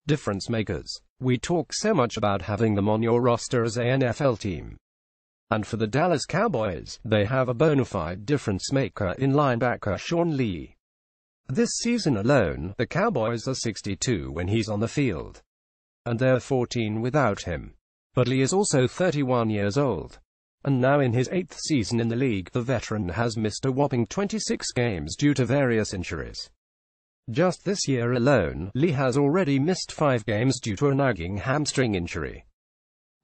difference makers. We talk so much about having them on your roster as an NFL team. And for the Dallas Cowboys, they have a bona fide difference maker in linebacker Sean Lee. This season alone, the Cowboys are 62 when he's on the field. And they're 14 without him. But Lee is also 31 years old. And now in his 8th season in the league, the veteran has missed a whopping 26 games due to various injuries. Just this year alone, Lee has already missed 5 games due to a nagging hamstring injury.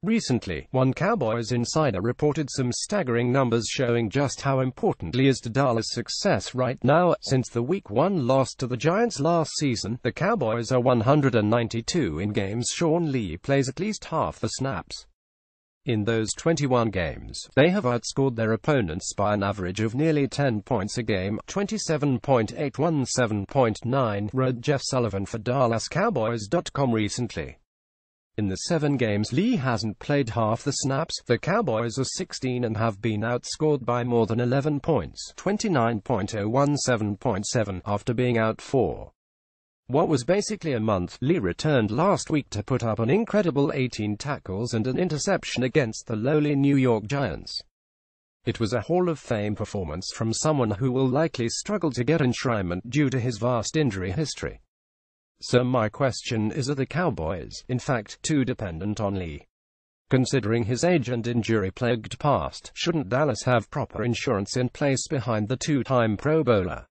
Recently, one Cowboys insider reported some staggering numbers showing just how important Lee is to Dallas' success right now. Since the Week 1 loss to the Giants last season, the Cowboys are 192 in games Sean Lee plays at least half the snaps. In those 21 games, they have outscored their opponents by an average of nearly 10 points a game, 27.817.9, wrote Jeff Sullivan for DallasCowboys.com recently. In the 7 games Lee hasn't played half the snaps, the Cowboys are 16 and have been outscored by more than 11 points, 29.017.7, after being out 4. What was basically a month, Lee returned last week to put up an incredible 18 tackles and an interception against the lowly New York Giants. It was a Hall of Fame performance from someone who will likely struggle to get enshrinement due to his vast injury history. So my question is, are the Cowboys, in fact, too dependent on Lee? Considering his age and injury-plagued past, shouldn't Dallas have proper insurance in place behind the two-time Pro Bowler?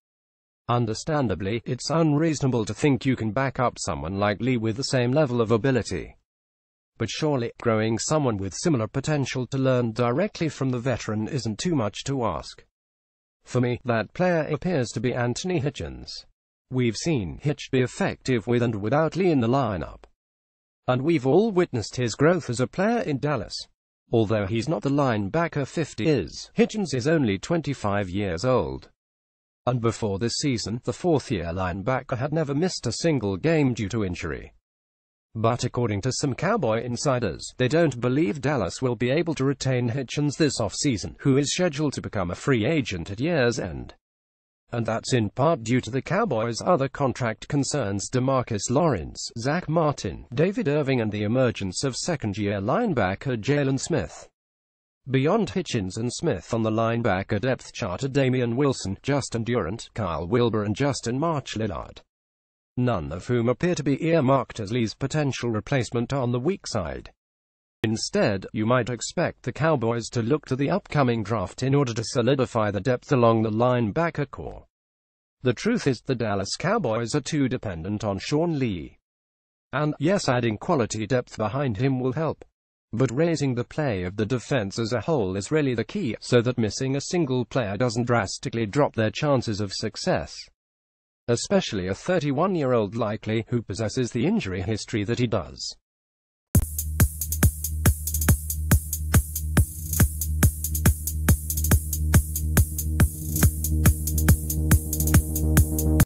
Understandably, it's unreasonable to think you can back up someone like Lee with the same level of ability. But surely, growing someone with similar potential to learn directly from the veteran isn't too much to ask. For me, that player appears to be Anthony Hitchens. We've seen Hitch be effective with and without Lee in the lineup. And we've all witnessed his growth as a player in Dallas. Although he's not the linebacker 50 is, Hitchens is only 25 years old. And before this season, the fourth-year linebacker had never missed a single game due to injury. But according to some Cowboy insiders, they don't believe Dallas will be able to retain Hitchens this offseason, who is scheduled to become a free agent at year's end. And that's in part due to the Cowboys' other contract concerns: DeMarcus Lawrence, Zach Martin, David Irving, and the emergence of second-year linebacker Jalen Smith. Beyond Hitchens and Smith on the linebacker depth chart are Damian Wilson, Justin Durant, Kyle Wilber, and Justin March-Lillard, none of whom appear to be earmarked as Lee's potential replacement on the weak side. Instead, you might expect the Cowboys to look to the upcoming draft in order to solidify the depth along the linebacker core. The truth is, the Dallas Cowboys are too dependent on Sean Lee. And, yes, adding quality depth behind him will help. But raising the play of the defense as a whole is really the key, so that missing a single player doesn't drastically drop their chances of success. Especially a 31-year-old like Lee, who possesses the injury history that he does.